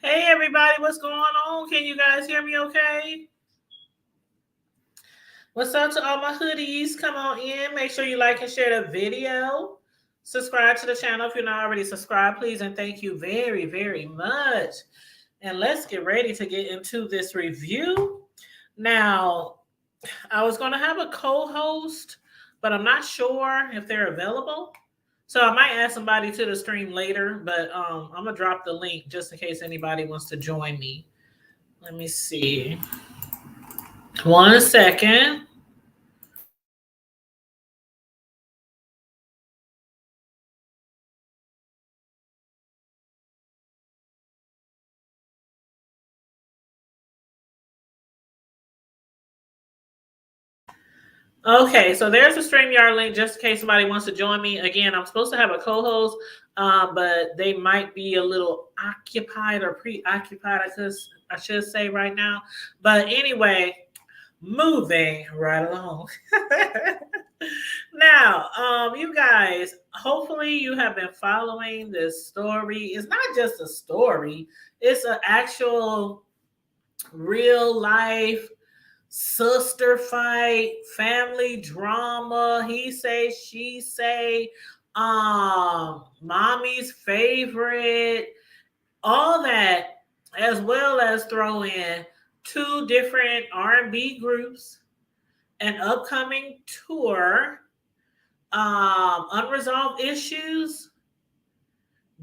Hey everybody, what's going on? Can you guys hear me okay? What's up to all my hoodies? Come on in. Make sure you like and share the video. Subscribe to the channel if you're not already subscribed, please. And thank you very, very much. And let's get ready to get into this review. Now, I was going to have a co-host, but I'm not sure if they're available. So I might add somebody to the stream later, but I'm going to drop the link just in case anybody wants to join me. Let me see. 1 second. Okay, so there's a StreamYard link just in case somebody wants to join me. Again, I'm supposed to have a co-host, but they might be a little occupied or preoccupied, I should say right now. But anyway, moving right along. Now, you guys, hopefully you have been following this story. It's not just a story, it's an actual real life sister fight, family drama, he say, she say, mommy's favorite, all that, as well as throw in two different R&B groups, an upcoming tour, unresolved issues,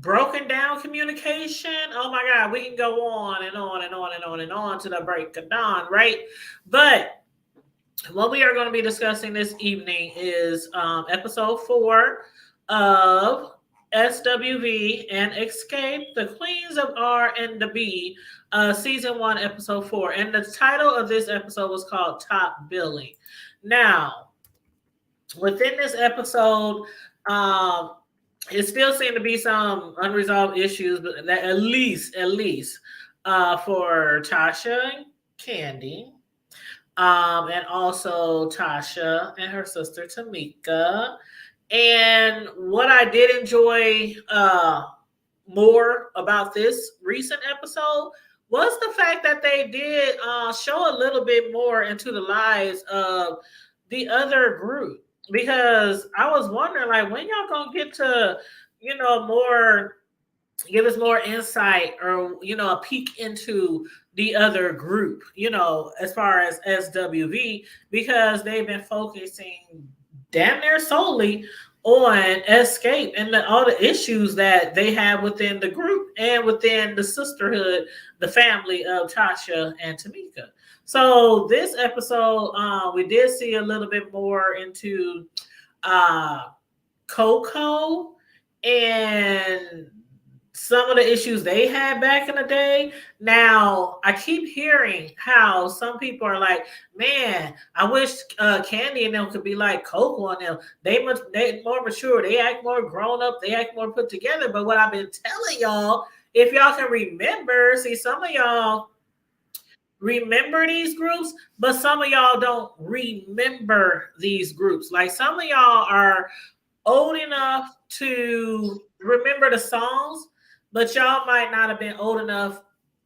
broken down communication. Oh my God, we can go on and on and on and on and on to the break of dawn, right? But what we are going to be discussing this evening is episode 4 of SWV and Xscape, the Queens of R and the B, season 1, episode 4. And the title of this episode was called Top Billing. Now, within this episode, it still seemed to be some unresolved issues, but that at least for Tasha and Candy, and also Tasha and her sister Tamika. And what I did enjoy more about this recent episode was the fact that they did show a little bit more into the lives of the other group, because I was wondering, like, when y'all gonna get to, more, give us more insight, or a peek into the other group, as far as SWV, because they've been focusing damn near solely on Xscape and all the issues that they have within the group and within the sisterhood, the family of Tasha and Tamika. So this episode, we did see a little bit more into Coco and some of the issues they had back in the day. Now, I keep hearing how some people are like, man, I wish Candy and them could be like Coco and them. They more mature. They act more grown up. They act more put together. But what I've been telling y'all, if y'all can remember, see, some of y'all remember these groups, but some of y'all don't remember these groups. Like, some of y'all are old enough to remember the songs, but y'all might not have been old enough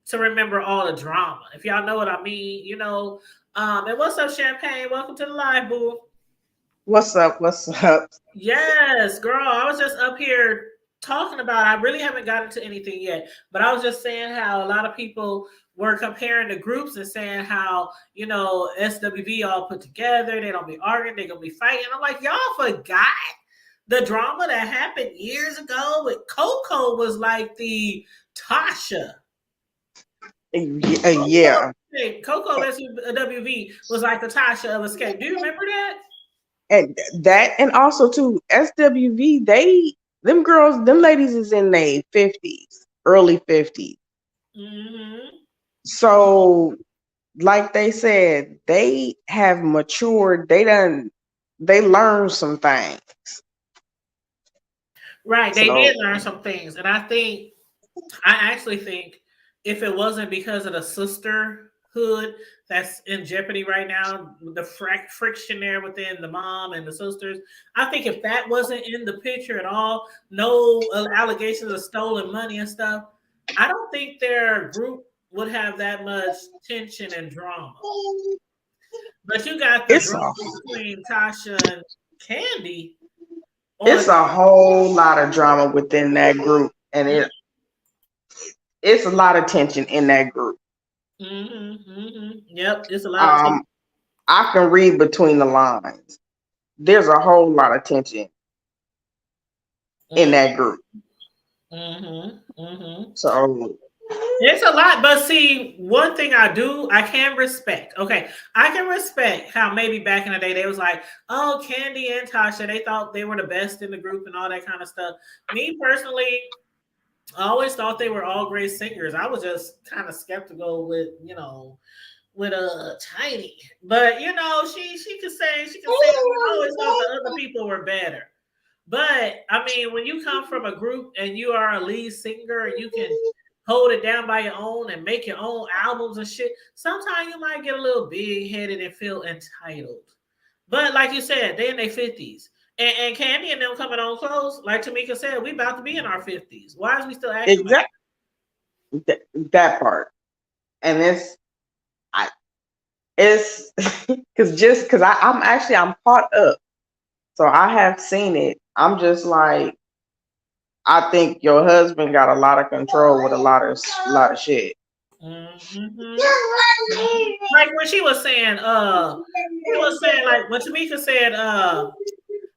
to remember all the drama, if y'all know what I mean, And what's up, Champagne? Welcome to the live, boo. What's up? What's up? Yes, girl. I was just up here talking about, I really haven't gotten to anything yet, but I was just saying how a lot of people were comparing the groups and saying how, SWV all put together, they don't be arguing, they're gonna be fighting. I'm like, y'all forgot the drama that happened years ago with Coco was like the Tasha. Yeah. Coco SWV was like the Tasha of Escape. Do you remember that? And also too, SWV, them girls, them ladies is in their 50s, early 50s. Mm-hmm. So like they said, they have matured, they learned some things. Right, they So did learn some things, and I actually think if it wasn't because of the sisterhood that's in jeopardy right now, the friction there within the mom and the sisters, I think if that wasn't in the picture at all, no allegations of stolen money and stuff, I don't think their group would have that much tension and drama. But you got the It's drama a between Tasha and Candy on. it's a whole lot of drama within that group, and it's a lot of tension in that group. Yep, it's a lot of tension. Um, I can read between the lines. There's a whole lot of tension in Mm, that group. mm-hmm, mm-hmm. So It's a lot, but see, one thing I can respect. Okay, I can respect how maybe back in the day they was like, oh, Candy and Tasha, they thought they were the best in the group and all that kind of stuff. Me personally, I always thought they were all great singers. I was just kind of skeptical with, with a Tiny, but she could sing, she could sing. I always thought the other people were better. But I mean, when you come from a group and you are a lead singer and you can hold it down by your own and make your own albums and shit, sometimes you might get a little big headed and feel entitled. But like you said, they in their 50s. And Candy and them coming on close, like Tamika said, we about to be in our 50s. Why is we still acting like exactly that part, and I it's because I'm caught up, so I have seen it. I'm just like, I think your husband got a lot of control with a lot of shit. Mm-hmm. Like when she was saying like when Tamika said,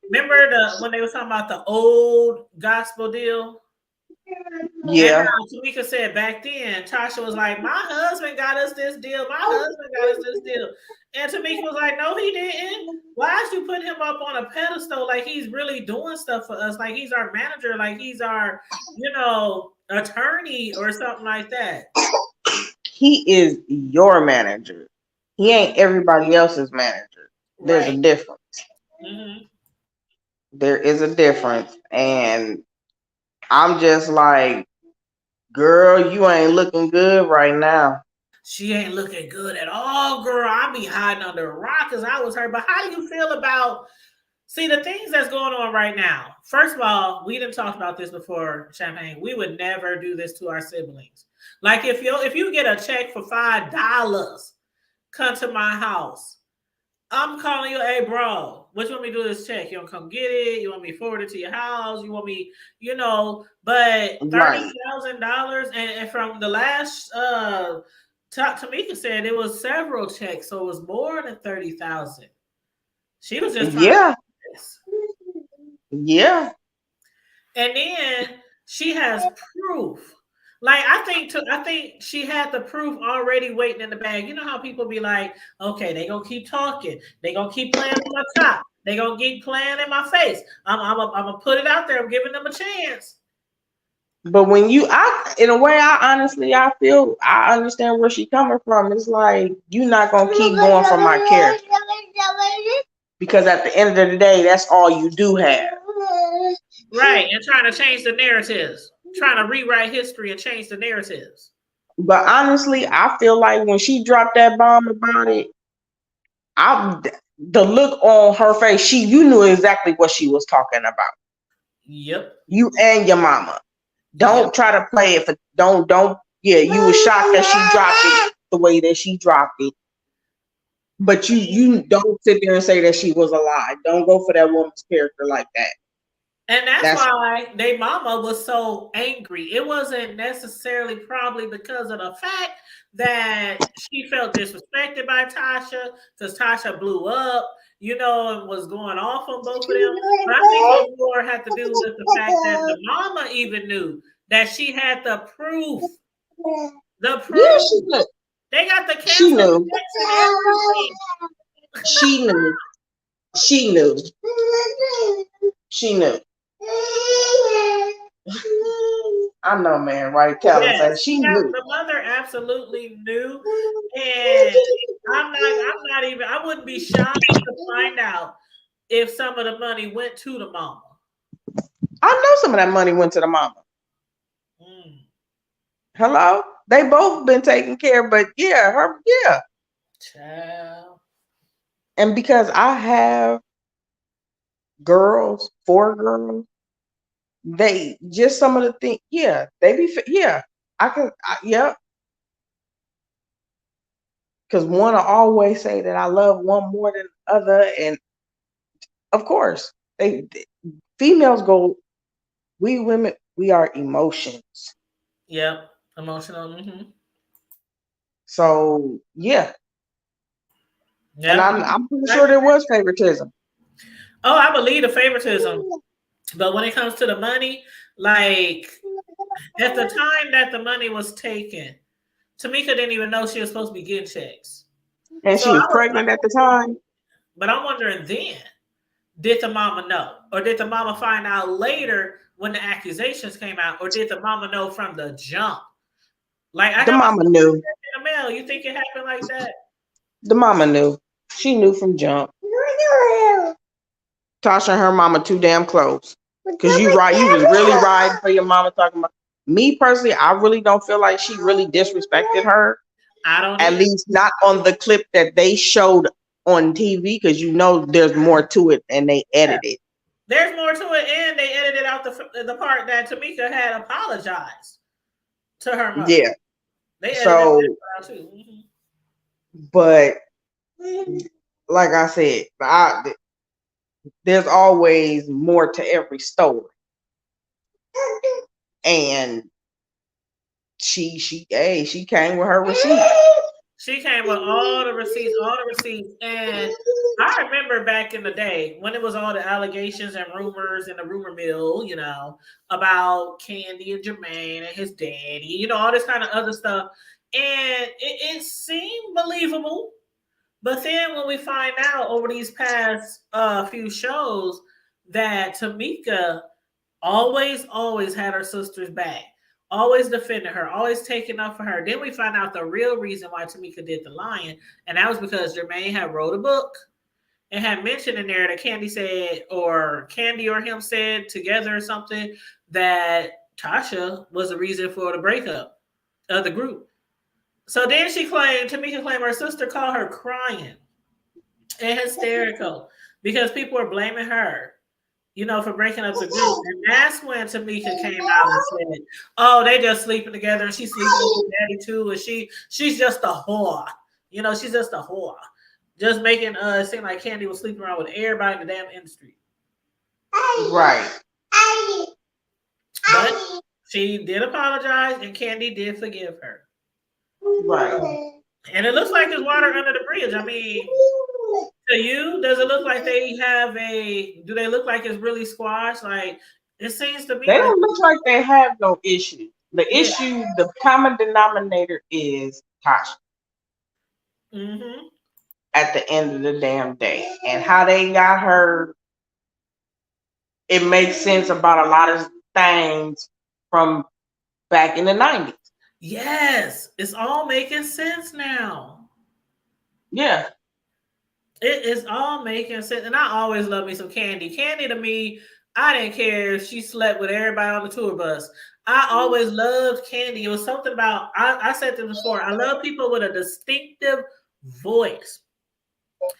remember when they were talking about the old gospel deal? And Yeah, Tamika said back then, Tasha was like, my husband got us this deal. My husband got us this deal. And Tamika was like, no, he didn't. Why did you put him up on a pedestal like he's really doing stuff for us? Like he's our manager, like he's our, attorney or something like that. he is your manager. He ain't everybody else's manager. There's a Right. difference. Mm-hmm. There is a difference, and I'm just like, girl, you ain't looking good right now. She ain't looking good at all, girl. I be hiding under a rock because I was hurt. But how do you feel about see the things that's going on right now? First of all, we didn't talk about this before, Champagne. We would never do this to our siblings. Like if you get a check for $5, come to my house. I'm calling you, hey bro, what you want me to do with this check? You want to come get it? You want me to forward it to your house? You want me, but Right. $30,000 and from the last Tamika said it was several checks, so it was more than 30,000. She was just trying to Yeah. do this. Yeah. And then she has proof. Like I think she had the proof already waiting in the bag. You know how people be like, okay, they gonna keep talking, they gonna keep playing with my top, they gonna keep playing in my face. I'm gonna put it out there. I'm giving them a chance. But when in a way, I feel, I understand where she coming from. It's like, you're not going to keep going for my character. Because at the end of the day, that's all you do have. Right, and trying to change the narratives, trying to rewrite history and change the narratives. But honestly, I feel like when she dropped that bomb about it, I the look on her face, you knew exactly what she was talking about. Yep. You and your mama. Yep. Don't try to play it for don't yeah, you were shocked that she dropped it the way that she dropped it. But you don't sit there and say that she was a lie. Don't go for that woman's character like that. And that's That's why they mama was so angry. It wasn't necessarily probably because of the fact that she felt disrespected by Tasha, because Tasha blew up, and was going off on both of them. But I think it more had to do with the fact that the mama even knew that she had the proof. The yeah, proof. she knew. They got the She canceled knew. checks and everything. She knew. She knew. She knew. I know, man. Right? Calvin said Yes, she knew. the mother absolutely knew, and I'm not even. I wouldn't be shocked to find out if some of the money went to the mama. I know some of that money went to the mama. Mm, Hello? They both been taken care of, but yeah, yeah. child. And because I have four girls, they just some of the things, yeah, they be, yeah. Yep. Because one will always say that I love one more than the other, and of course, females go. We women, we are emotions. Yep. Emotional. Mm-hmm. So yeah, and Yep. I'm pretty sure there was favoritism. Oh, I believe the favoritism. But when it comes to the money, like at the time that the money was taken, Tamika didn't even know she was supposed to be getting checks. And So she I was was, pregnant at the time. but I'm wondering then, did the mama know? Or did the mama find out later when the accusations came out? Or did the mama know from the jump? Like, I The got my mama knew. in the mail. You think it happened like that? The mama knew. She knew from jump. Tasha and her mama too damn close. Cause you right, you was really riding for your mama talking about me personally. I really don't feel like she really disrespected her. I don't At either. least not on the clip that they showed on TV, because you know there's more to it and they Yeah. edited. There's more to it, and they edited out the part that Tamika had apologized to her mother. Yeah. They edited So, that out too. Mm-hmm. but like I said, there's always more to every story, and she came with her receipt. She came with all the receipts. And I remember back in the day when it was all the allegations and rumors in the rumor mill, about Candy and Jermaine and his daddy, all this kind of other stuff. And it seemed believable. But then when we find out over these past few shows that Tamika always had her sister's back, always defended her, always taking up for her. Then we find out the real reason why Tamika did the lying, and that was because Jermaine had wrote a book and had mentioned in there that Candy said, or Candy or him said together or something, that Tasha was the reason for the breakup of the group. So then Tamika claimed her sister called her crying and hysterical because people were blaming her, for breaking up the group. And that's when Tamika came out and said, "Oh, they just sleeping together, and she's sleeping with her daddy too, and she's just a whore. She's just a whore, just making it seem like Candy was sleeping around with everybody in the damn industry." Right. But she did apologize, and Candy did forgive her. Right. And it looks like there's water under the bridge. I mean, to you, does it look like they have do they look like it's really squashed? Like, it seems to me They like, don't look like they have no issue. The yeah. issue, the common denominator is Tasha. Mm-hmm. At the end of the damn day, and how they got her, it makes sense about a lot of things from back in the 90s. Yes, it's all making sense now. Yeah. It is all making sense. And I always love me some Candy. Candy to me, I didn't care if she slept with everybody on the tour bus. I always loved Candy. It was something about, I said this before, I love people with a distinctive voice.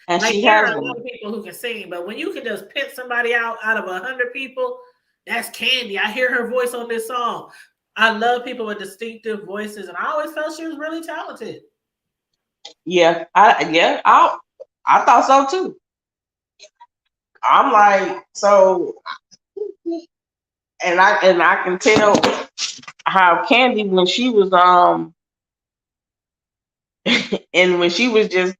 And Like, she there has are a lot one. of people who can sing, but when you can just pick somebody out of 100 people, that's Candy. I hear her voice on this song. I love people with distinctive voices, and I always felt she was really talented. Yeah. I thought so too. I'm like, so, and I can tell how Candy, when she was and when she was just,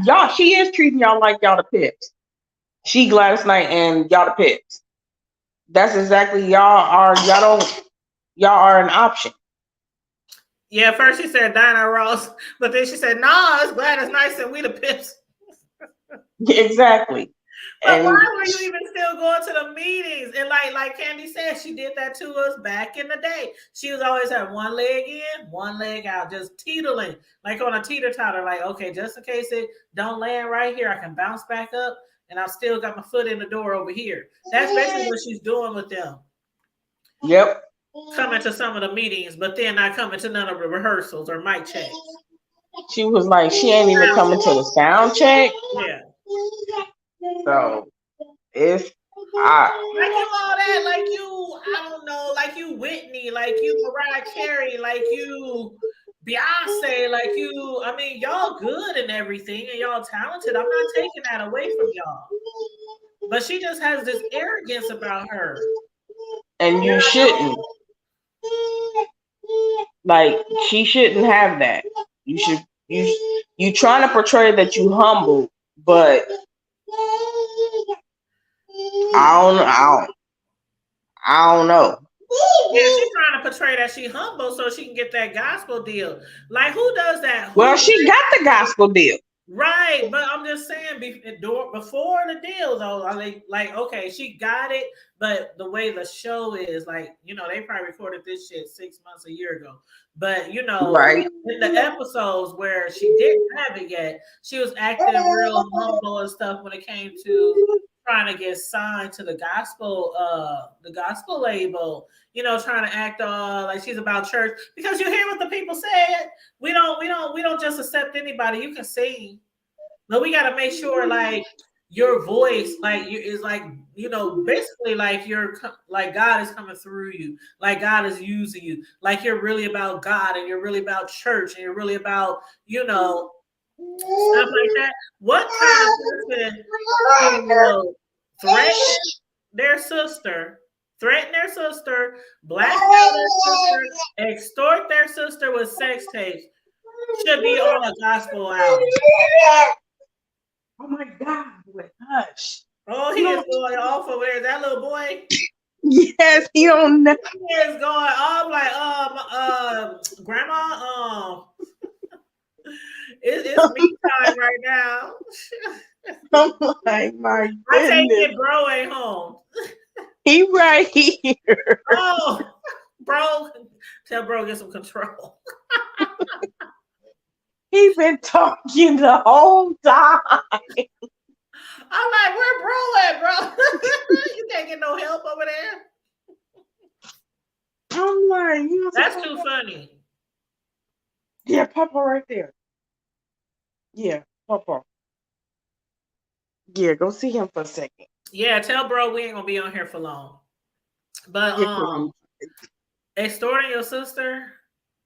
y'all, she is treating y'all like y'all the pips. She, Gladys Knight, and y'all the pips. That's exactly y'all are an option. Yeah, first she said Diana Ross, but then she said, "Nah, it's Gladys Knight and we the pips." Exactly. But why And were you even still going to the meetings? And like Candy said, she did that to us back in the day. She was always had one leg in, one leg out, just teetering, like on a teeter-totter. Like, okay, just in case it don't land right here, I can bounce back up, and I've still got my foot in the door over here. That's basically what she's doing with them. yep. Coming to some of the meetings, but then not coming to none of the rehearsals or mic checks. She was like, she ain't even coming to the sound check. Yeah. So it's like you all that, like you, I don't know, like like you Whitney, like you Mariah Carey, like you Beyonce, like you. I mean, y'all good and everything, and y'all talented. I'm not taking that away from y'all, but she just has this arrogance about her. And And you I don't. shouldn't. Like she shouldn't have that. You should you trying to portray that you humble, but I don't know. Yeah, she's trying to portray that she humble so she can get that gospel deal. Like, who does that? Well, Who she got the gospel deal. Right, but I'm just saying before the deal though, I like okay, she got it, but the way the show is, like, they probably recorded this shit 6 months, a year ago. But Right. in the episodes where she didn't have it yet, she was acting real humble and stuff when it came to trying to get signed to the gospel label, trying to act all like she's about church. Because you hear what the people said. We don't just accept anybody. You can sing, but we got to make sure like your voice like you is like basically like you're like God is coming through you, like God is using you, like you're really about God and you're really about church and you're really about stuff like that. What kind of person will threaten their sister, blackmail their sister, extort their sister with sex tapes? Should be on a gospel album. Oh my God, boy, hush. Oh, he You is don't. going off over there. That little boy, Yes, he don't know. he is going off like grandma, it's me time right now. I'm like, my I take goodness. it, bro ain't home. He right here. Oh, bro, tell bro get some control. He been talking the whole time. I'm like, where bro at, bro? You can't get no help over there. I'm like, That's too funny. Yeah, Papa right there. Yeah, Papa. Yeah, go see him for a second. Yeah, tell bro we ain't gonna be on here for long. But Yeah, 'cause I'm extorting your sister.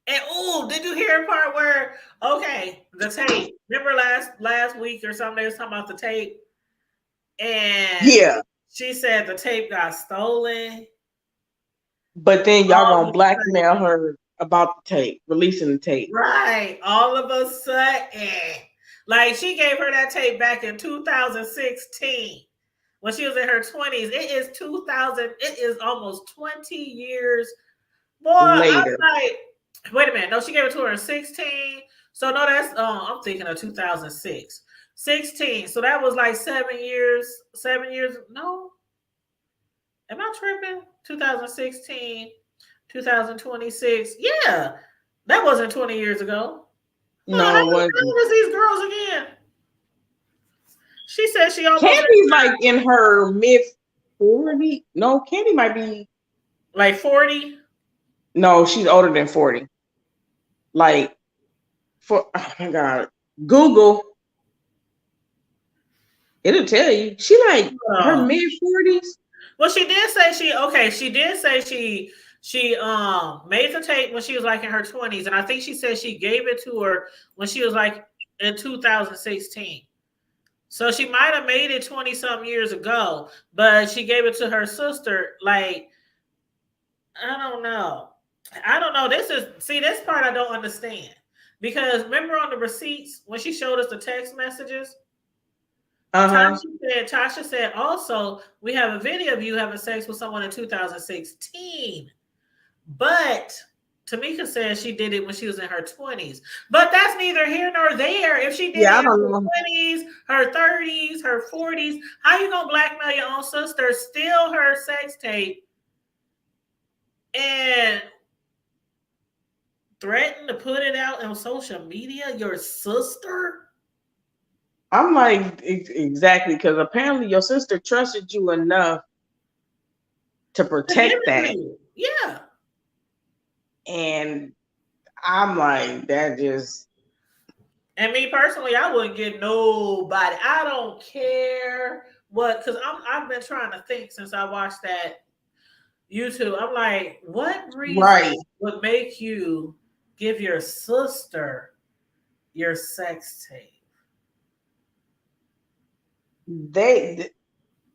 And did you hear a part where the tape? Remember last week or something they was talking about the tape, and yeah. she said the tape got stolen. But then y'all All gonna of a sudden, blackmail her about the tape, releasing the tape. right? All of a sudden, like she gave her that tape back in 2016 when she was in her 20s. It is 2000. It is almost 20 years. Boy, I'm Later. like, wait a minute. No, she gave it to her in 16. So no, that's I'm thinking of 2006. 16. So that was like 7 years. 7 years. No. Am I tripping? 2016, 2026. Yeah. That wasn't 20 years ago. How No, it wasn't. old is these girls again? She said she almost Candy's like in her mid 40. No, Candy might be. like 40. No, she's older than 40. Like, oh my God. Google. It'll tell you. She like her Oh. mid 40s. Well, she did say she did say she made the tape when she was like in her 20s, and I think she said she gave it to her when she was like in 2016. So she might have made it 20 some years ago, but she gave it to her sister. Like, I don't know. This part I don't understand. Because remember on the receipts when she showed us the text messages, Uh-huh. Tasha said also, we have a video of you having sex with someone in 2016. But Tamika says she did it when she was in her 20s. But that's neither here nor there. If she did Yeah, it I in don't her know. 20s, her 30s, her 40s, how you gonna blackmail your own sister, steal her sex tape, and threaten to put it out on social media? Your sister? I'm like, exactly, because apparently your sister trusted you enough to To give protect it to that. you. Yeah. And I'm like, that just. And me personally, I wouldn't get nobody. I don't care what, because I've been trying to think since I watched that. You too. I'm like, what reason Right. would make you give your sister your sex tape? They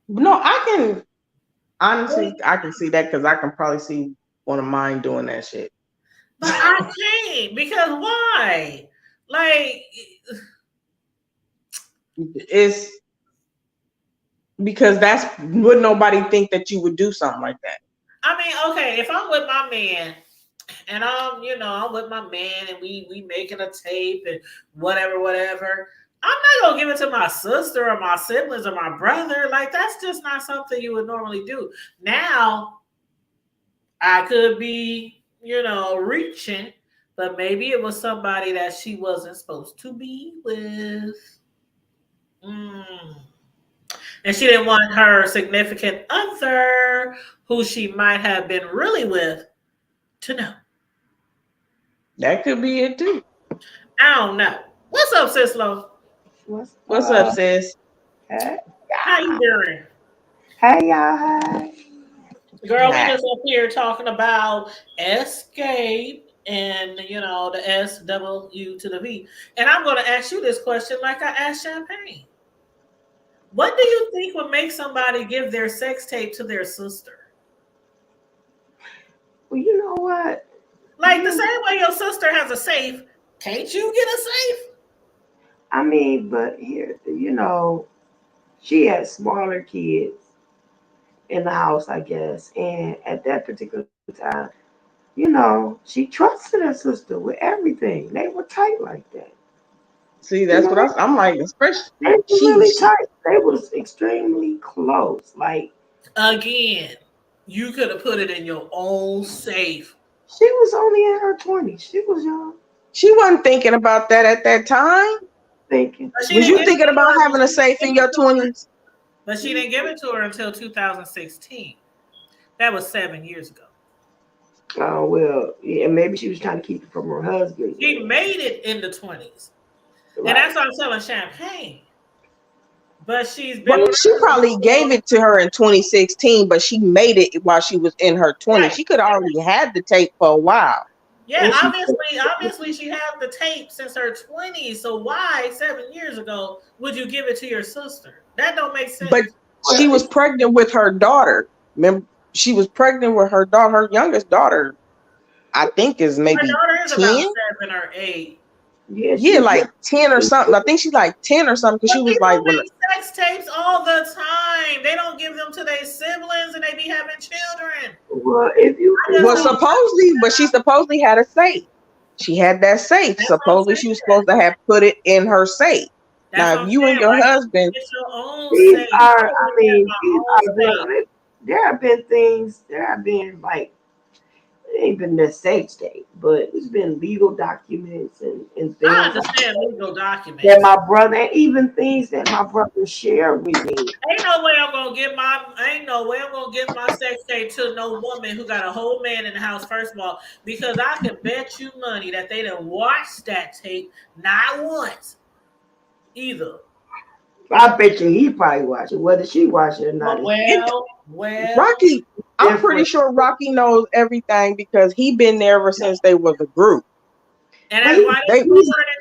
no, I can honestly I can see that because I can probably see one of mine doing that shit. But I can't because why? Like, It's because that's would nobody think that you would do something like that. I mean, okay, if I'm with my man and I'm with my man and we making a tape and whatever. I'm not gonna give it to my sister or my siblings or my brother. Like that's just not something you would normally do. Now I could be, reaching, but maybe it was somebody that she wasn't supposed to be with. Mm. And she didn't want her significant other, who she might have been really with, to know. That could be it too. I don't know. What's up, Sislo? What's What's up, up? sis? Hey, How you y'all. doing? Hey, y'all. Hey. Girl, we Hi. just up here talking about escape and the SW to the V. And I'm gonna ask you this question like I asked Champagne. What do you think would make somebody give their sex tape to their sister? Well, you know what? Like the You, same way your sister has a safe, can't you get a safe? I mean, but here, she had smaller kids in the house, I guess. And at that particular time, she trusted her sister with everything. They were tight like that. See, You that's what know, I'm like, they especially were really tight. They was extremely close. Like, Again, you could have put it in your own safe. she was only in her 20s. She was young, she wasn't thinking about that at that time. thinking. But she Was didn't you give it thinking to about her. But having a she didn't safe give in it your to her. 20s? But she didn't give it to her until 2016. That was 7 years ago. Oh well, yeah, maybe she was trying to keep it from her husband. She Then. made it in the 20s. And Right. that's why I'm selling champagne. But she's Well, been with she her husband probably for, gave it to her in 2016, but she made it while she was in her 20s. right. She could already had the tape for a while. Yeah, And she obviously she had the tape since her 20s. So why 7 years ago would you give it to your sister? That don't make But sense. she well, was pregnant with her daughter. Remember, she was pregnant with her daughter. Her youngest daughter, I think, is Her maybe daughter is about 10. 7 or 8. yeah, Yeah, she's like 10 or something. I think she's like 10 or something because But she was people like, when, make sex tapes all the time. They don't give them to their siblings and they be having children. well. If you I just well, don't feel supposedly, but she supposedly had a safe. She had that safe. that's what I'm Supposedly, she was saying. supposed to have put it in her safe. That's Now, if what I'm you and saying. your Why can't you husband, get your own these safe? are, I want I to get mean, my these own are safe. very. There have been things. There have been like it ain't been the safe state, but it's been legal documents and I things understand legal that documents. my brother, and even things that my brother shared with me. Ain't no way I'm gonna give my sex tape to no woman who got a whole man in the house, first of all, because I can bet you money that they didn't watch that tape not once either. I bet you he probably watched it. Whether she watched it or not But is it, well, Rocky, I'm pretty different. sure Rocky knows everything because he been there ever since they was a group. and But that's why they They scored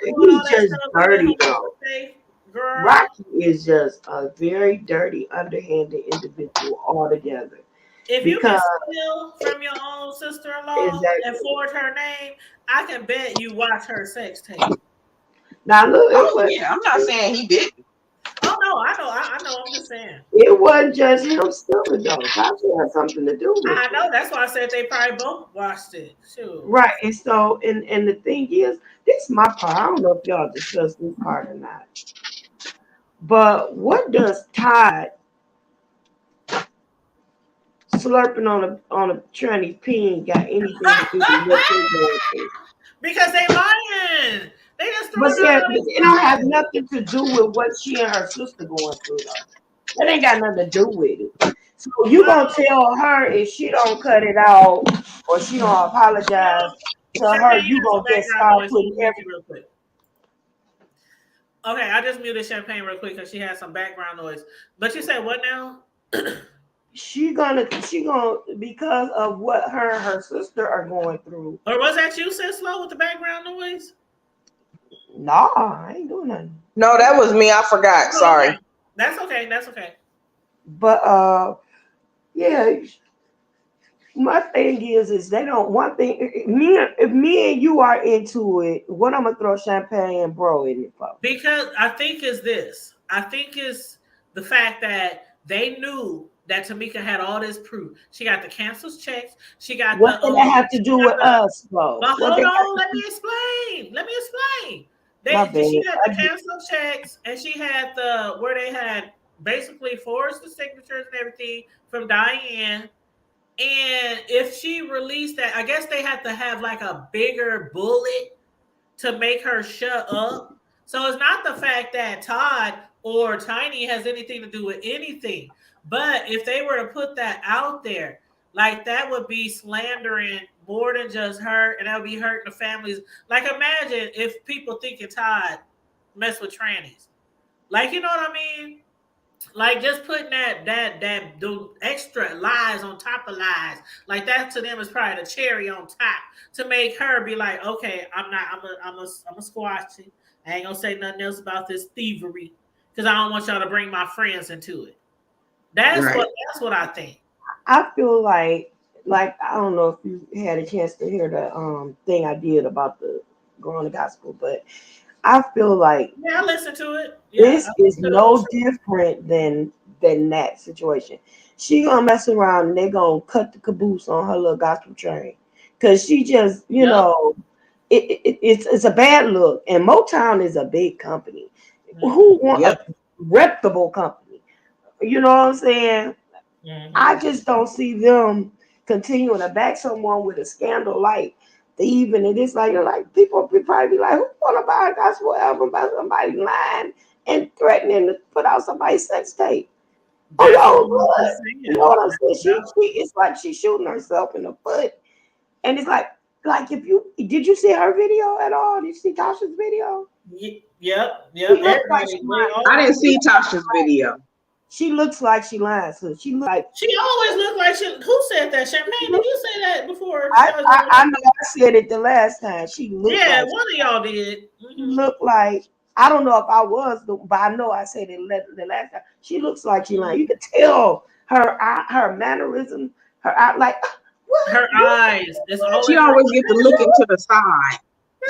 and doing all he's that just stuff so they dirty can get though. the safe, girl. Rocky is just a very dirty, underhanded individual altogether. If you can Because steal from your own sister-in-law and exactly. forge her name, I can bet you watch her sex tape. Now look, oh yeah, I'm not saying he didn't. Oh no, I know. I'm just saying. it wasn't just him stealing though. Tasha had something to do with I it. know. That's why I said they probably both watched it. Shoot. Right. And so and the thing is, this is my part. I don't know if y'all discussed this part or not. But what does Todd slurping on a tranny peen got anything to do with what they're going through? Because they lying. They just But throwing see, out all it these don't have lies. nothing to do with what she and her sister going through though. That ain't got nothing to do with it. So you Well, gonna tell her if she don't cut it out or she don't apologize to her, Champagne, you you have some gonna just background start noise. Let putting me mute you real quick. Okay, I just muted Champagne real quick because she had some background noise. But you said what now? she gonna because of what her and her sister are going through. Or was that you, sis, slow with the background noise? Nah, I ain't doing nothing. No, that was me. I forgot. Oh, okay. Sorry. That's okay. That's okay. But yeah, my thing is they don't one thing me if me and you are into it, what I'm gonna throw champagne and bro in it for? Because I think is this. I think is the fact that they knew that Tamika had all this proof. She got the canceled checks. She got What the did that have to do she got with the us, bro? but What hold they have on, to let me do? explain. Let me explain. My She bad. had the canceled checks and she had the where they had basically forged the signatures and everything from Diane. And if she released that, I guess they had to have like a bigger bullet to make her shut up. So it's not the fact that Todd or Tiny has anything to do with anything. But if they were to put that out there, like that would be slandering more than just her, and that would be hurting the families. Like imagine if people thinking Todd mess with trannies. Like you know what I mean? Like just putting that the extra lies on top of lies, like that to them is probably the cherry on top to make her be like, okay, I'm not, I'm a squash it. I ain't gonna say nothing else about this thievery because I don't want y'all to bring my friends into it. Right. That's what I think. I feel like I don't know if you had a chance to hear the thing I did about the growing the gospel, but I feel like Yeah, I listen to it. Yeah, I this is listen to the whole no show. different than that situation. She gonna mess around and they gonna cut the caboose on her little gospel train because she just Yep. it's a bad look, and Motown is a big company. Who Mm-hmm. want a Yep. reputable company? You know what I'm saying? I Mm-hmm. just don't see them continuing to back someone with a scandal like thieving. And it's like people will probably be like, who want to buy a gospel album by somebody lying and threatening to put out somebody's sex tape? Oh, That's what yo, I'm blood. just You know saying. what I'm saying? She it's like she's shooting herself in the foot. And it's like if you did you see her video at all? Did you see Tasha's video? Yep. She Yep. looks like Everybody, she they lying. I all didn't see Tasha's video. She looks like she lying. So she looks like she always looked like she. Who said that? she Champagne? Did look, you say that before? I know I said it the last time. She looked Yeah, like one of y'all did. she looked like I don't know if I was, but I know I said it the last time. She looks like she lying. You Mhm. could tell her mannerism, her eye, like Her eyes. It's She always like, always get to looking to the side.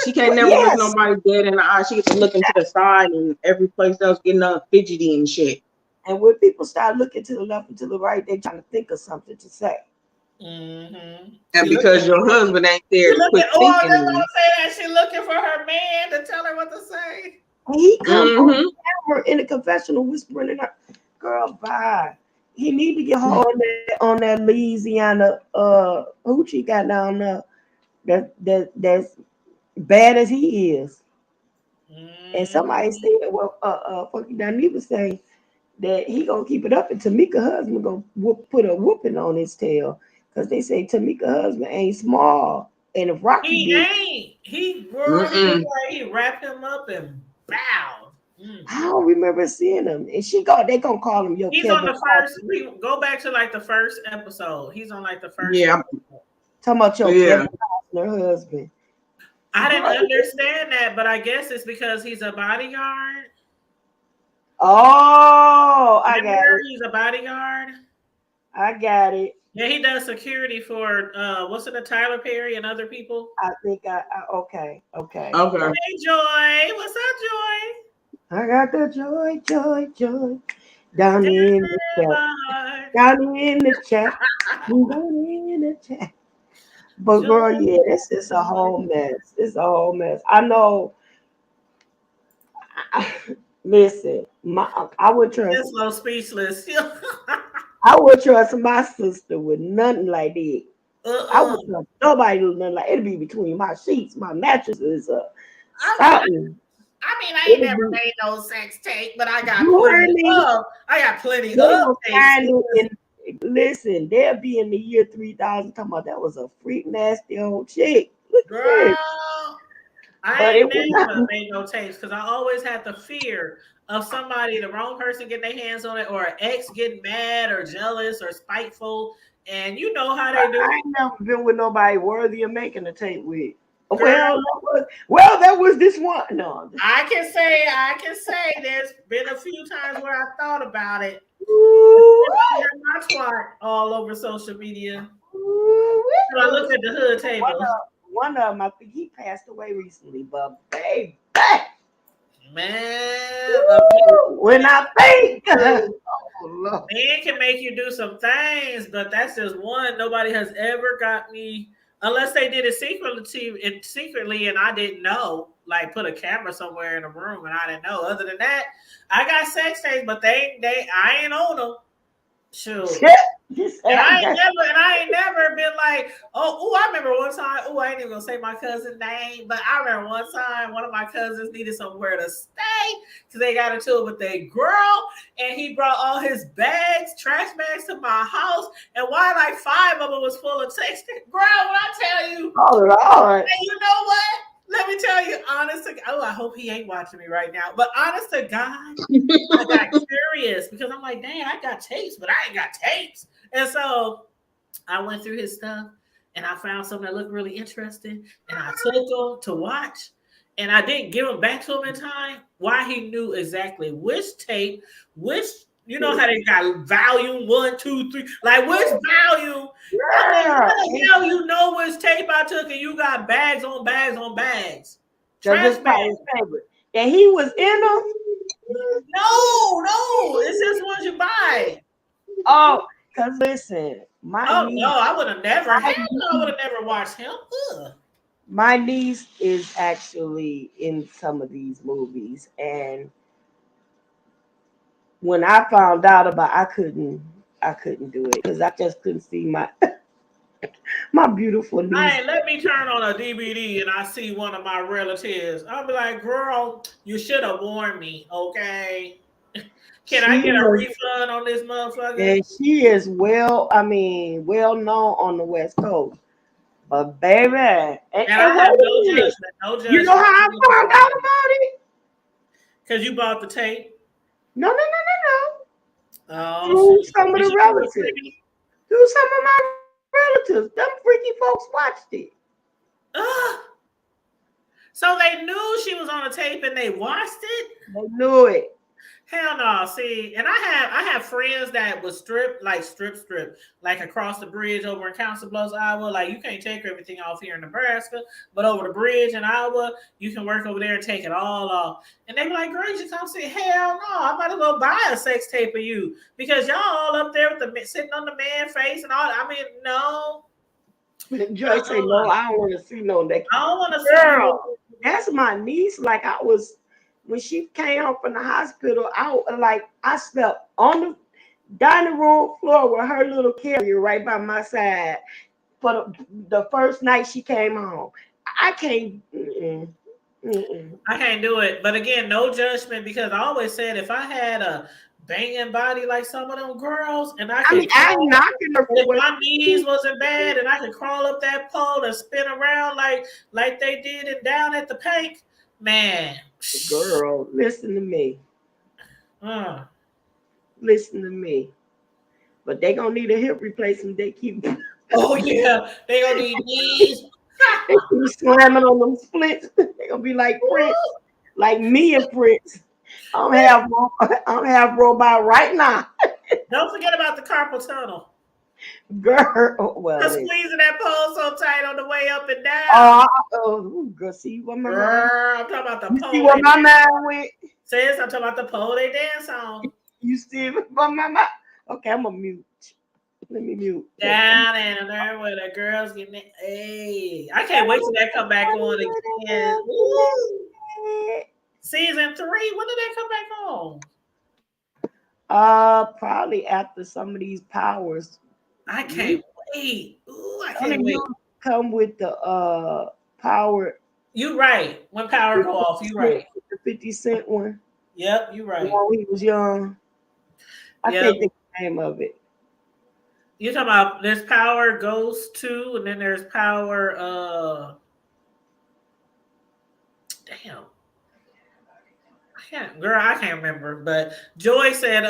She can't never look yes. nobody dead in the eye. She gets to looking to the side and every place else getting all fidgety and shit. And when people start looking to the left and to the right, they trying to think of something to say. mm-hmm. And She looking. because your husband ain't there She to looking. quit Oh, I was just thinking. gonna say that. She looking for her man to tell her what to say. And he come on Mm-hmm. camera in the confessional whispering in her, girl, bye. He need to get her on that Louisiana hoochie got down there. That's bad as he is. And somebody Mm-hmm. said, well, fucking Danny was saying that he gonna keep it up, and Tamika husband gonna put a whooping on his tail, cause they say Tamika husband ain't small, and if Rocky He did, ain't. He girl. He looked Mm-mm. like he wrapped him up and bowed. Mm. I don't remember seeing him, and they gonna call him your He's on Kevin the first. Costner. We go back to like the first episode. He's on like the first Yeah. episode. Talking about your Yeah. Kevin Costner husband, I didn't girl. understand that, but I guess it's because he's a bodyguard. Oh, I got Remember, it. he's a bodyguard. I got it. Yeah, he does security for what's it, Tyler Perry and other people. I think okay, okay. Okay. Hey, Joy, what's up, Joy? I got the joy down Down in the in chat, my heart. down in the chat, down in the chat. But Joy. girl, yeah, this is a whole mess. It's a whole mess. I know. Listen, I would trust. Just low speechless. I would trust my sister with nothing like that. I uh-uh. would trust nobody with nothing like it'd be between my sheets, my mattresses, I, something. I mean, I ain't It'd never be. made no sex tape, but I got You heard plenty me? of. I got plenty They of gonna tapes. find it and listen. They'll be in the year 3000 talking about that was a freak nasty old chick. Look at this, Girl, I but it ain't was never not. made no tapes because I always had the fear of somebody, the wrong person getting their hands on it, or an ex getting mad or jealous or spiteful, and you know how they do, I ain't never been with nobody worthy of making a tape with. girl. That was this one. No. I can say, there's been a few times where I thought about it. Ooh, My twat all over social media. ooh, So I looked at the hood one table. of one of them, I think he passed away recently, but baby, Man, woo, when I think, oh Lord, man can make you do some things, but that's just one. Nobody has ever got me, unless they did it secretly, and I didn't know. Like put a camera somewhere in the room, and I didn't know. Other than that, I got sex tapes, but I ain't on them. Shoot. shit, this I got And I ain't never been like, I remember one time, I ain't even gonna say my cousin's name, but I remember one time one of my cousins needed somewhere to stay because they got into it with their girl, and he brought all his bags, trash bags to my house, and why like 5 of them was full of sex. Girl, when I tell you, oh Lord, hey, you know what? Let me tell you, honest to God, I hope he ain't watching me right now, but honest to God, I got curious because I'm like, dang, I got tapes, but I ain't got tapes. And so I went through his stuff and I found something that looked really interesting and I took them to watch. And I didn't give them back to him in time. Why he knew exactly which tape, which, you know how they got volume 1, 2, 3, like which volume. I'm like, yeah, how the hell you know which tape I took and you got bags on bags on bags? because Trash it's bags. probably his favorite, and he was in them. No, it's just ones you buy. Oh, because listen, Oh no, I would have never. Hell no, I would have never watched him. Ugh. my niece is actually in some of these movies, and when I found out about, I couldn't do it because I just couldn't see my my beautiful niece. Hey, let me turn on a DVD and I see one of my relatives. I'll be like, girl, you should have warned me, okay? Can I She get a is, refund on this motherfucker? and she is well, I mean, well known on the West Coast. But baby, And I and wait have a no minute, judgment, no you know judgment. how I found out about it? Because you bought the tape. No, no, no, no, no. Oh, Through shit. some of Did the she do it relatives, pretty? through some of my relatives, them freaky folks watched it. Ugh. So they knew she was on a tape and they watched it? They knew it. Hell no. See, and I have friends that would strip, like across the bridge over in Council Bluffs, Iowa. Like you can't take everything off here in Nebraska, but over the bridge in Iowa, you can work over there and take it all off. And they be like, "Girl, you should come see." Hell no, I'm about to go buy a sex tape of you because y'all all up there with the sitting on the man face and all. I mean, no, Joy say, no, I don't want to see no naked. I don't want to see Girl, you. that's my niece. Like I was, when she came home from the hospital, I slept on the dining room floor with her little carrier right by my side for the first night she came home. I can't. I can't do it. But again, no judgment because I always said if I had a banging body like some of them girls and I I mean, could I ain't crawl, knocking her for if what my she knees wasn't bad and I could crawl up that pole and spin around like they did and down at the pink, man. did. Girl, listen to me. Uh, Listen to me. But they gonna need a hip replacement. They keep oh yeah, they gonna need knees. they keep slamming on them splits. They gonna be like Prince, like me and Prince. I'm have robot right now. Don't forget about the carpal tunnel. Girl, well, Just listen. squeezing that pole so tight on the way up and down. Oh, girl, see what my mind. Girl, I'm talking about the You see pole what they my dance. mind went. Sis, I'm talking about the pole they dance on. You see what my mind. Okay, I'm gonna mute. Let me mute. Down and there where the girls getting it. Hey, I can't wait till that come back on again. Woo. Season 3, when did that come back on? Probably after some of these powers. I can't wait. Ooh, I None can't of wait. you come with the power. You right. When power go off, you right. The 50 Cent one. Yep, you The right. one when he was young. I Yep. can't think of the name of it. You're talking about there's power Ghost 2, and then there's power damn. I I can't remember. But Joy said,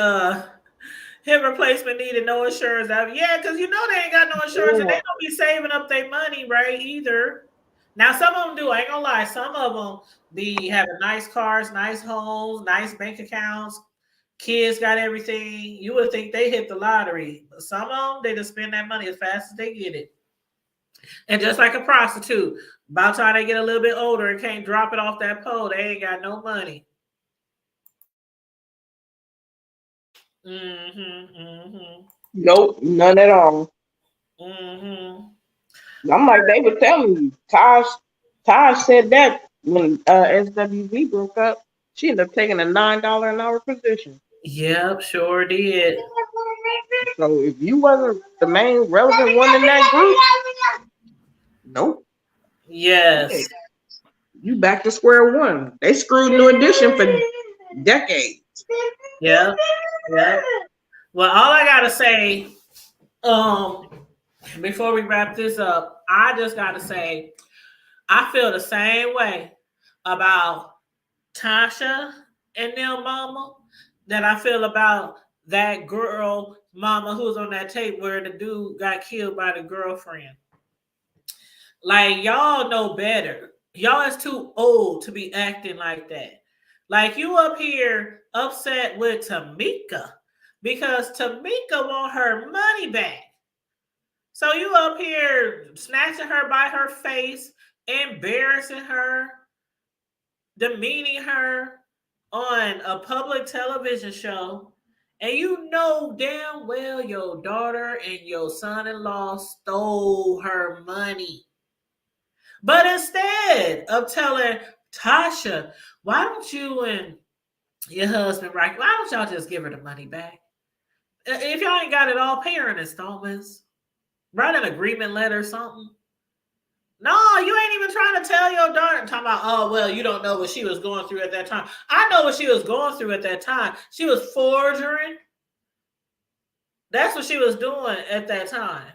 hip replacement needed no insurance. Yeah, because you know they ain't got no insurance and they don't be saving up their money, right? Either. Now some of them do. I ain't gonna lie. Some of them be having nice cars, nice homes, nice bank accounts. Kids got everything. You would think they hit the lottery. But some of them, they just spend that money as fast as they get it. And just like a prostitute, by the time they get a little bit older and can't drop it off that pole, they ain't got no money. Nope, none at all. I'm like they were telling you. Taj said that when SWV broke up, she ended up taking a $9 an hour position. Yep, sure did. So if you wasn't the main relevant one in that group, nope. Yes. You back to square one. They screwed New Edition for decades. Yep. Yep. Well, all I gotta say, before we wrap this up, I just gotta say, I feel the same way about Tasha and their mama that I feel about that girl mama who was on that tape where the dude got killed by the girlfriend. Like, y'all know better. Y'all is too old to be acting like that. Like, you up here upset with Tamika because Tamika want her money back. So you up here snatching her by her face, embarrassing her, demeaning her on a public television show, and you know damn well your daughter and your son-in-law stole her money. But instead of telling Tasha, why don't you and your husband, right? Why don't y'all just give her the money back? If y'all ain't got it all, pay her in installments. Write an agreement letter or something. No, you ain't even trying to tell your daughter. Talking about, oh, well, you don't know what she was going through at that time. I know what she was going through at that time. She was forging. That's what she was doing at that time.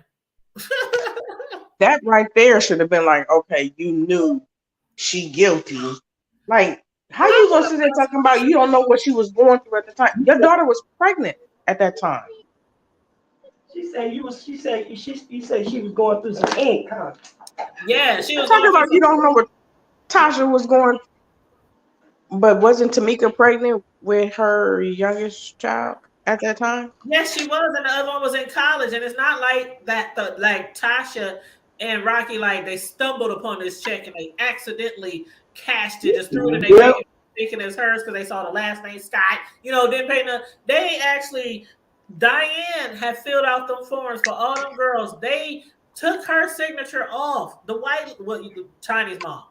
That right there should have been like, okay, you knew she guilty. Like, how you gonna sit there talking about you don't know what she was going through at the time? Your daughter was pregnant at that time. She said you was. She said you said she was going through some ink, huh? Yeah, she was Talking going through about you don't know what Tasha was going, but wasn't Tamika pregnant with her youngest child at that time? Yes, she was, and the other one was in college. And it's not like that. Like Tasha and Rocky, like they stumbled upon this check and they accidentally cashed it, just threw it in their bank, thinking it's hers because they saw the last name Scott. You know, didn't pay no. They actually, Diane had filled out them forms for all them girls. They took her signature off. The white, the Chinese mom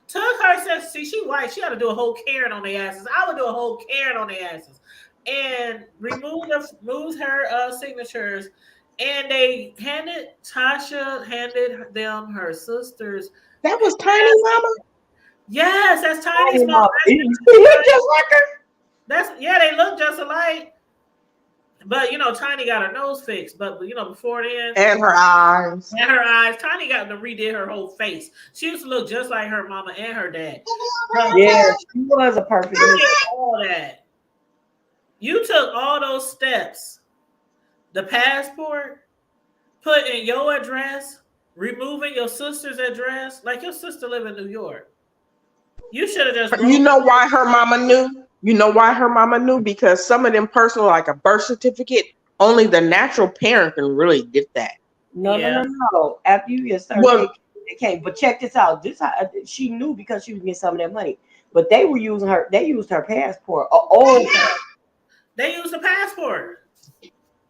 took her. See, she white. She had to do a whole Karen on their asses. I would do a whole Karen on their asses. And removed her signatures, and they handed them her sister's. That was Tiny Mama. Yes, that's Tiny's mom. She looked just like her. They look just alike. But you know, Tiny got her nose fixed. But you know, before then, and her eyes, Tiny got to redid her whole face. She used to look just like her mama and her dad. Yeah, she was a perfect. All that. You took all those steps, the passport, put in your address, removing your sister's address, like your sister live in New York. You should have just. You know why her mama knew? You know why her mama knew? Because some of them personal, like a birth certificate, only the natural parent can really get that. No. After you get started, they can't. But check this out. She knew because she was getting some of that money. But they were using her. They used her passport. They used the passport.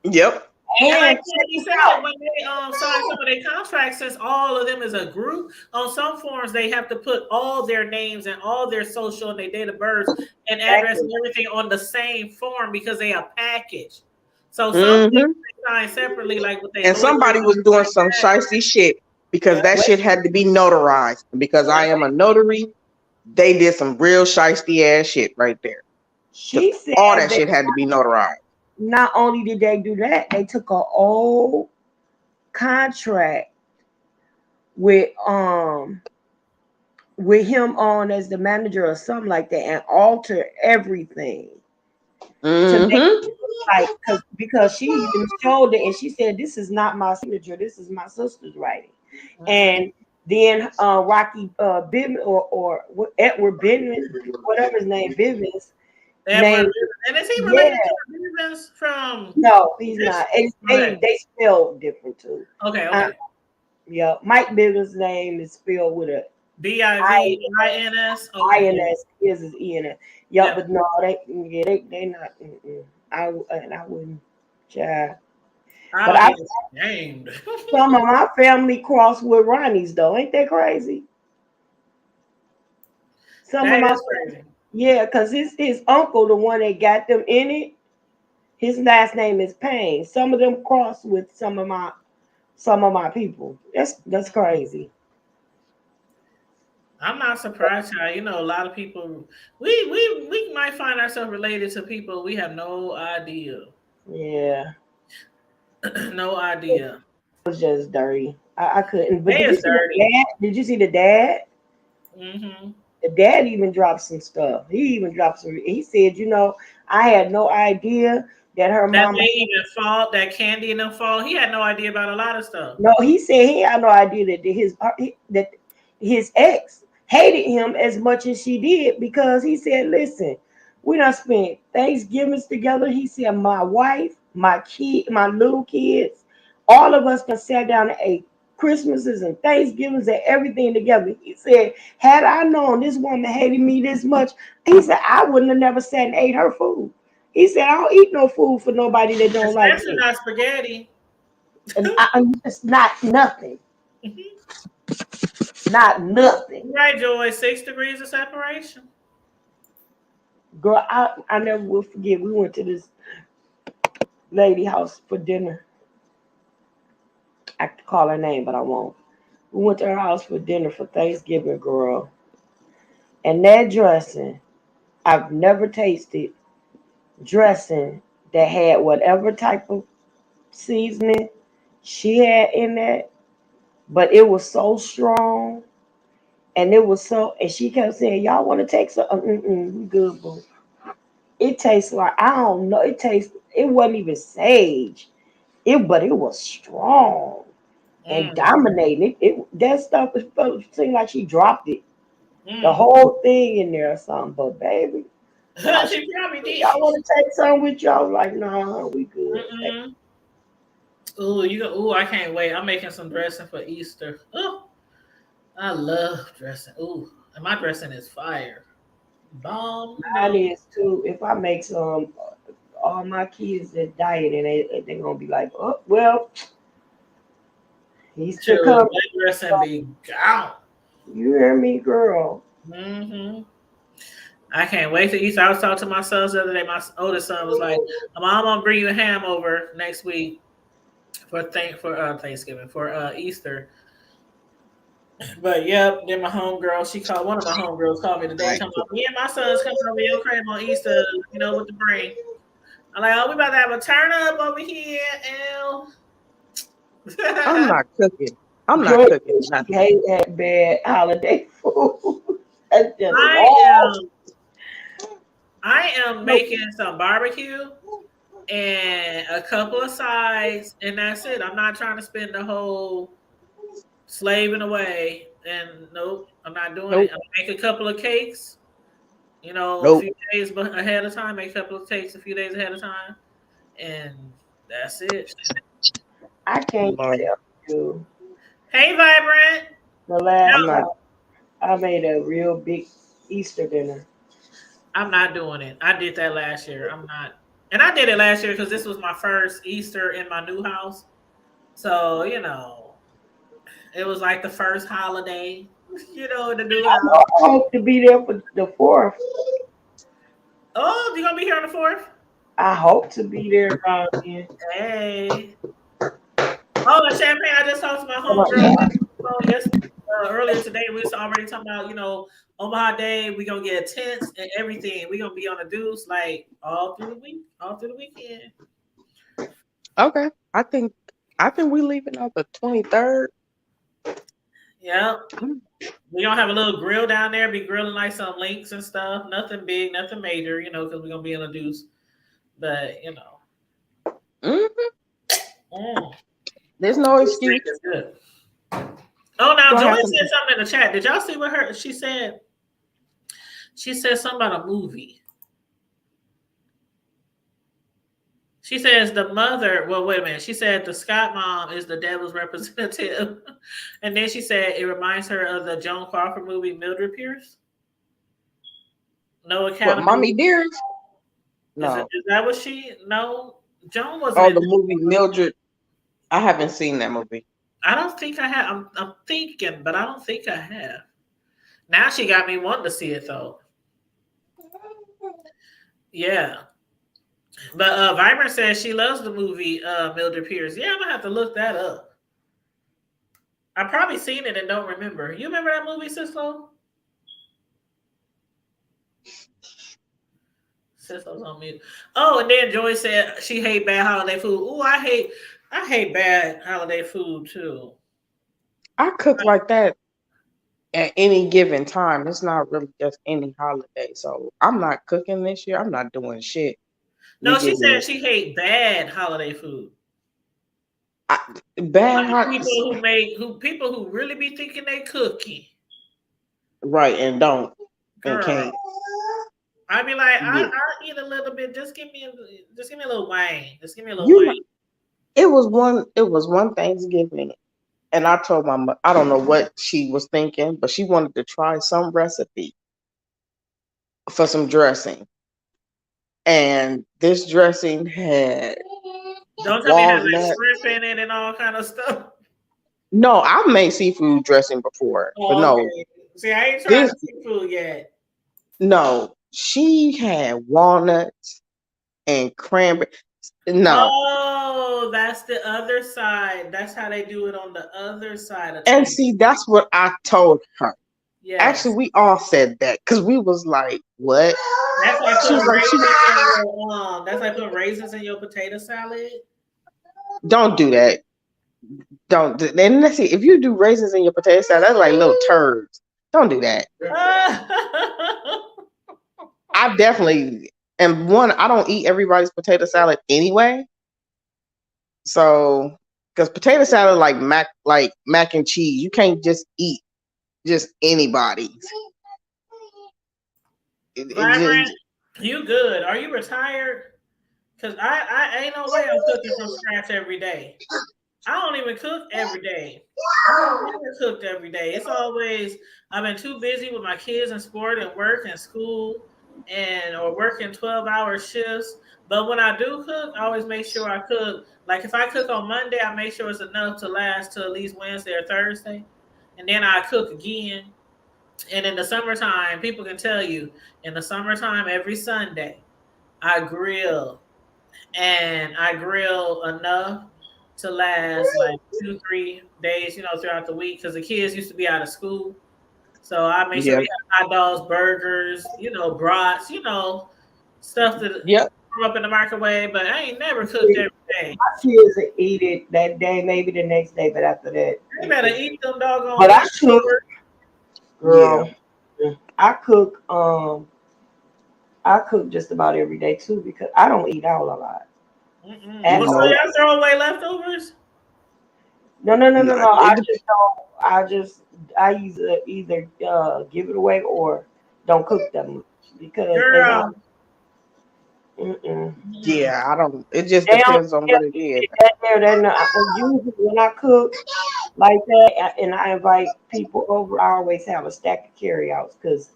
Yep. And like you said, when they sign some of their contracts, since all of them is a group, on some forms they have to put all their names and all their social and their date of birth and address and everything on the same form because they are packaged. So some things they sign separately, like with and somebody was doing some shicey shit because that shit had to be notarized. And because I am a notary, they did some real shicey ass shit right there. She said all that shit had to be notarized. Not only did they do that, they took an old contract with with him on as the manager or something like that, and alter everything to make Mm-hmm. it look like because she even showed it and she said, "This is not my signature. This is my sister's writing." Mm-mm. And then Rocky Bivens Edward Bivens, whatever his name, Bivens Edward, name, and is he yeah, related to Rubens from no, he's not. this? And Okay, they spell different too. okay, Uh, okay. yeah, Mike Bivens' name is spelled with a Bivins. Okay, yeah, INS. His is ENS. Yeah, yeah. but no, they not. I wouldn't. Yeah, but I'll I be ashamed. some of my family crossed with Ronnie's though. Ain't that crazy? Some of That my is crazy. yeah, cause his uncle, the one that got them in it, his last name is Payne. Some of them crossed with some of my people. That's crazy. I'm not surprised how a lot of people we might find ourselves related to people we have no idea. Yeah, No idea. it was just dirty. I couldn't. But They did you is see the dirty. dad? Did you see the dad? Hmm. The dad even dropped some stuff. He even dropped some. He said, I had no idea that her That mama. they even fought, that Candy and them fought. He had no idea about a lot of stuff. No, he said he had no idea that his ex hated him as much as she did because he said, "Listen, we done spent Thanksgivings together." He said, "My wife, my little kids, all of us done sat down and ate Christmases and Thanksgivings and everything together." He said, "Had I known this woman hated me this much," he said, "I wouldn't have never sat and ate her food." He said, "I don't eat no food for nobody that don't like Especially me." not spaghetti. And I'm just not nothing. Not nothing. You're right, Joy. 6 degrees of separation. Girl, I never will forget. We went to this lady house for dinner. I could call her name, but I won't. We went to her house for dinner for Thanksgiving, girl. And that dressing, I've never tasted dressing that had whatever type of seasoning she had in that, but it was so strong. And it was so, and she kept saying, "Y'all want to take some? We good, boo." It tastes like I don't know. It wasn't even sage. But it was strong and Mm, dominating. That stuff seemed like she dropped it, the mm. whole thing in there or something. But baby, no, She probably y'all did. want to take some with y'all? Like, no, we good. Mm-mm. Ooh, ooh, I can't wait. I'm making some dressing for Easter. Oh, I love dressing. Ooh, and my dressing is fire. Bomb Mine down. is too. If I make some, all my kids that diet and they gonna be like, "Oh well, Easter Sure, coming." my dressing be gone. You hear me, girl? Hmm. I can't wait to Easter. I was talking to my sons the other day. My oldest son was like, "Mom, I'm gonna bring you a ham over next week for Thanksgiving for Easter." But yep, then my homegirl, she called one of my homegirls called me today, talking about me and my sons coming over your crib on Easter, what to bring. I'm like, oh, we about to have a turn up over here, L. I'm not cooking. I'm not Girl, cooking she nothing. hate that bad holiday food. That's just I wrong. am I am No, making some barbecue and a couple of sides, and that's it. I'm not trying to spend the whole slaving away. And nope, I'm not doing it. Nope. I'm gonna make a couple of cakes, a Nope. few days ahead of time. Make a couple of cakes a few days ahead of time, and that's it. I can't Lord, tell you. Hey, Vibrant. The last I'm No, not. time I made a real big Easter dinner. I'm not doing it. I did that last year. I'm not, and I did it last year because this was my first Easter in my new house. So it was like the first holiday, in the new I house. know I hope to be there for the fourth. Oh, you gonna be here on the fourth? I hope to be there around then. Hey. Oh, the champagne! I just talked to my Oh my homegirl God. earlier today. We was already talking about Omaha Day. We gonna get tents and everything. We gonna be on the deuce like all through the week, all through the weekend. Okay. I think we leaving out the 23rd. Yeah. We're gonna have a little grill down there, be grilling like some links and stuff. Nothing big, nothing major, because we're gonna be introduced. But Mhm. mm, There's no this steak excuse. is good. Oh, now Gonna Joy have some. said something in the chat. Did y'all see what her she said? She said something about a movie. She says the mother. Well, wait a minute. She said the Scott mom is the devil's representative, and then she said it reminds her of the Joan Crawford movie Mildred Pierce. No What, Mommy accountability. Dearest? Is it? No. Is that what she? No, Joan wasn't Oh, in. the movie Mildred. I haven't seen that movie. I don't think I have. I'm thinking, but I don't think I have. Now she got me wanting to see it though. Yeah, but Vibrant says she loves the movie Mildred Pierce. Yeah, I'm gonna have to look that up. I probably seen it and don't remember. You remember that movie, Sislo? Sislo's on mute. Oh, and then Joy said she hate bad holiday food. Ooh, I hate bad holiday food too. I cook like that at any given time. It's not really just any holiday. So I'm not cooking this year. I'm not doing shit. You No, she give me said she hate bad holiday food. I, bad Like hot, people who really be thinking they cooking. right? And don't and Girl, can't. I'd be like, Yeah. I eat a little bit. Just give me a little wine. Just give me a little You know, wine. it was one Thanksgiving, and I told my mother, I don't know what she was thinking, but she wanted to try some recipe for some dressing, and this dressing had Don't tell me it has like walnut. shrimp in it and all kind of stuff. No, I've made seafood dressing before, but Oh, no, okay. See, I ain't tried this the seafood yet. no. She had walnuts and cranberry. No, Oh, that's the other side. That's how they do it on the other side of and things. see, that's what I told her. Actually, Yes. we all said that because we was like, "What?" That's like She putting was like, raisins in your that's like putting raisins in your potato salad. "Don't do that. Don't." And let's see, if you do raisins in your potato salad, that's like little turds. Don't do that. I definitely, and one, I don't eat everybody's potato salad anyway. So, because potato salad like mac and cheese, you can't just eat just anybody's. It Vibrant, just you good? Are you retired? Cause I ain't no way I'm cooking from scratch every day. I don't even cook every day. I don't never cooked every day. It's always I've been too busy with my kids and sport and work and school and or working 12-hour shifts. But when I do cook, I always make sure I cook. Like if I cook on Monday, I make sure it's enough to last till at least Wednesday or Thursday. And then I cook again. And in the summertime, people can tell you, in the summertime, every Sunday, I grill and I grill enough to last like 2, 3 days, throughout the week because the kids used to be out of school. So I make sure yeah, we have hot dogs, burgers, brats, stuff that yep, come up in the microwave. But I ain't never cooked My every day. kids will eat it that day, maybe the next day, but after that, They better eat them doggone but I cook, leftovers. yeah. girl. I cook. I cook just about every day too because I don't eat out a lot Mm-mm. at Well, so home. No, y'all throw away leftovers? No, no, no, no, no, no. I just don't. I either give it away or don't cook that much because they don't. Girl. Mm-mm. Mm-mm. yeah. I don't. It just They don't depends on what it is. that there. They're not. Usually when I cook like that and I invite people over, I always have a stack of carryouts because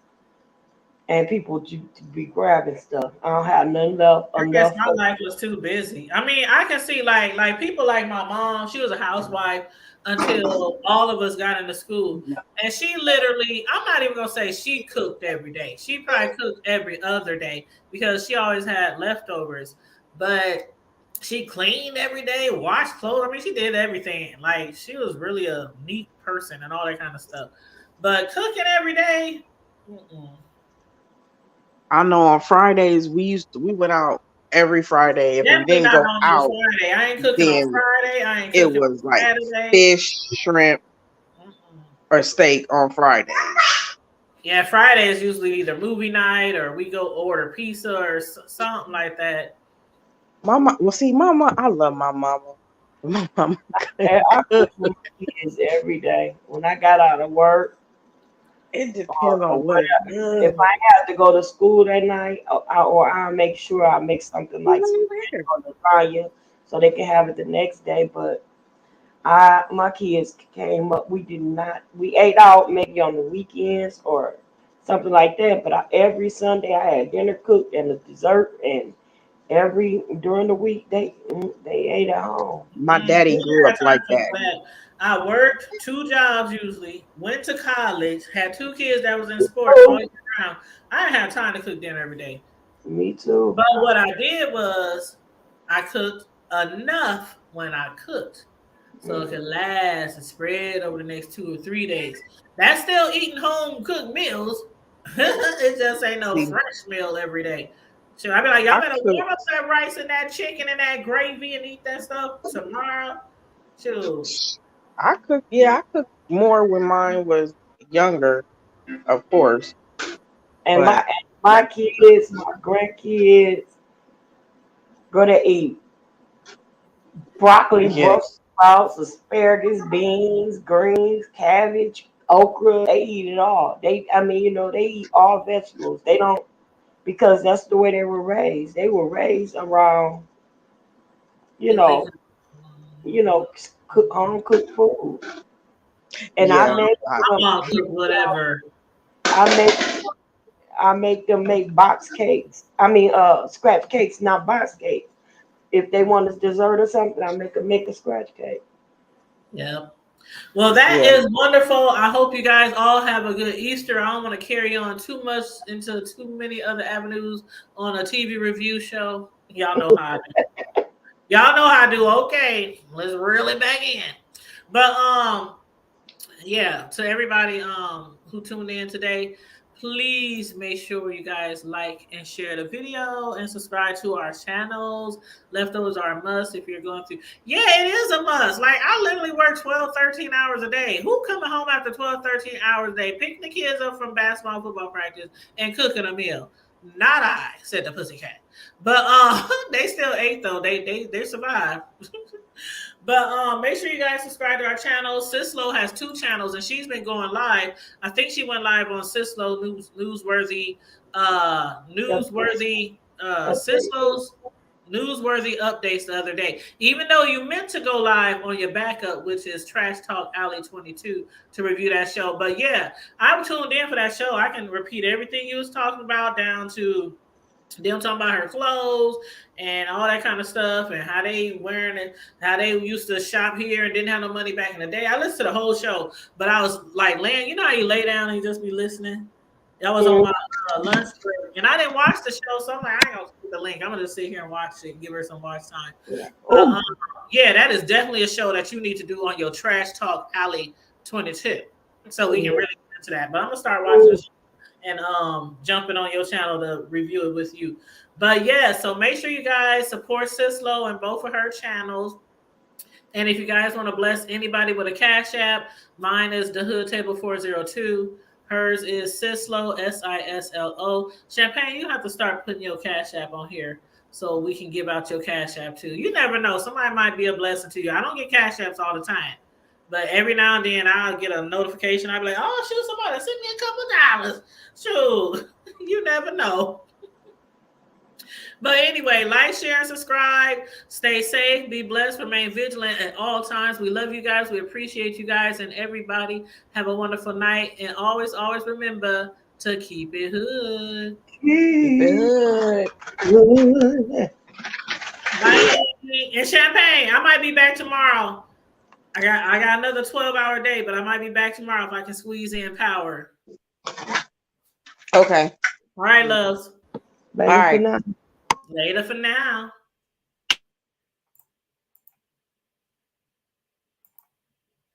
and people to be grabbing stuff. I don't have none left I guess enough my for. life was too busy. I mean, I can see like people like my mom. She was a housewife until all of us got into school, and she literally. I'm not even gonna say she cooked every day. She probably cooked every other day because she always had leftovers. But she cleaned every day, washed clothes. I mean, she did everything. Like she was really a neat person and all that kind of stuff. But cooking every day, mm-mm. I know on Fridays we went out every Friday. If we Definitely didn't not go on no out, Friday. I ain't cooking on then Friday. I ain't it cooking was on like Saturday. fish, shrimp, Mm-mm. or steak on Friday. Yeah, Friday is usually either movie night or we go order pizza or something like that. Mama, well, see, mama, I love my mama. My mama And I cook. cook for my kids every day. When I got out of work It depends or on what it's whatever, if good. I have to go to school that night, or I make sure I make something like spaghetti or lasagna so they can have it the next day. But my kids came up. We did not. We ate out maybe on the weekends or something like that. But every Sunday I had dinner cooked and a dessert, and every during the week they ate at home. My Mm, daddy grew I up like to that. that. I worked 2 jobs usually, went to college, had 2 kids that was in sports all year round. I didn't have time to cook dinner every day. Me too. But what I did was I cooked enough when I cooked. So it could last and spread over the next 2 or 3 days. That's still eating home cooked meals. It just ain't no See, fresh meal every day. So I'd be like, y'all I better cook. warm up that rice and that chicken and that gravy and eat that stuff tomorrow. Shoot. I cook. Yeah, I cook more when mine was younger, of course. And But my kids, my grandkids, go to eat broccoli, Brussels yes, sprouts, asparagus, beans, greens, cabbage, okra. They eat it all. I mean, they eat all vegetables. They don't because that's the way they were raised. They were raised around, you If they know, could. home cooked food. And yeah. I'm gonna cook whatever. I make I make them make box cakes. I mean, scratch cakes, not box cakes. If they want a dessert or something, I make a scratch cake. Yep. Well, that Yeah. is wonderful. I hope you guys all have a good Easter. I don't want to carry on too much into too many other avenues on a TV review show. Y'all know how I do. Y'all know how I do. Okay, let's reel it back in. But yeah, to everybody who tuned in today, please make sure you guys like and share the video and subscribe to our channels. Leftovers are a must if you're going through. Yeah, it is a must. Like I literally work 12, 13 hours a day. Who coming home after 12, 13 hours a day, picking the kids up from basketball football practice and cooking a meal? Not I, said the pussycat. But they still ate though. They survived. But make sure you guys subscribe to our channel. Sislo has 2 channels, and she's been going live. I think she went live on Sislo Sislo's newsworthy updates the other day. Even though you meant to go live on your backup, which is Trash Talk Alley 22, to review that show. But yeah, I'm tuned in for that show. I can repeat everything you was talking about down to them talking about her clothes and all that kind of stuff and how they wearing it, how they used to shop here and didn't have no money back in the day. I listened to the whole show, but I was like laying, you know how you lay down and you just be listening? That was on my lunch break. And I didn't watch the show, so I'm like, I ain't gonna see the link. I'm gonna just sit here and watch it and give her some watch time. But Oh, yeah, that is definitely a show that you need to do on your Trash Talk Alley 22. So we can really get into that. But I'm gonna start watching the show and jumping on your channel to review it with you. But yeah, so make sure you guys support Sislo and both of her channels. And if you guys want to bless anybody with a cash app, mine is the Hood Table 402. Hers is Sislo, Sislo. Champagne, you have to start putting your cash app on here so we can give out your cash app too. You never know. Somebody might be a blessing to you. I don't get cash apps all the time. But every now and then I'll get a notification. I'll be like, oh, shoot, somebody send me a couple dollars. Shoot, you never know. But anyway, like, share, and subscribe. Stay safe, be blessed, remain vigilant at all times. We love you guys. We appreciate you guys and everybody. Have a wonderful night. And always, always remember to keep it hood. Good. Bye. And Champagne, I might be back tomorrow. I got another 12-hour day, but I might be back tomorrow if I can squeeze in power. Okay. All right, loves. All right. Later for now.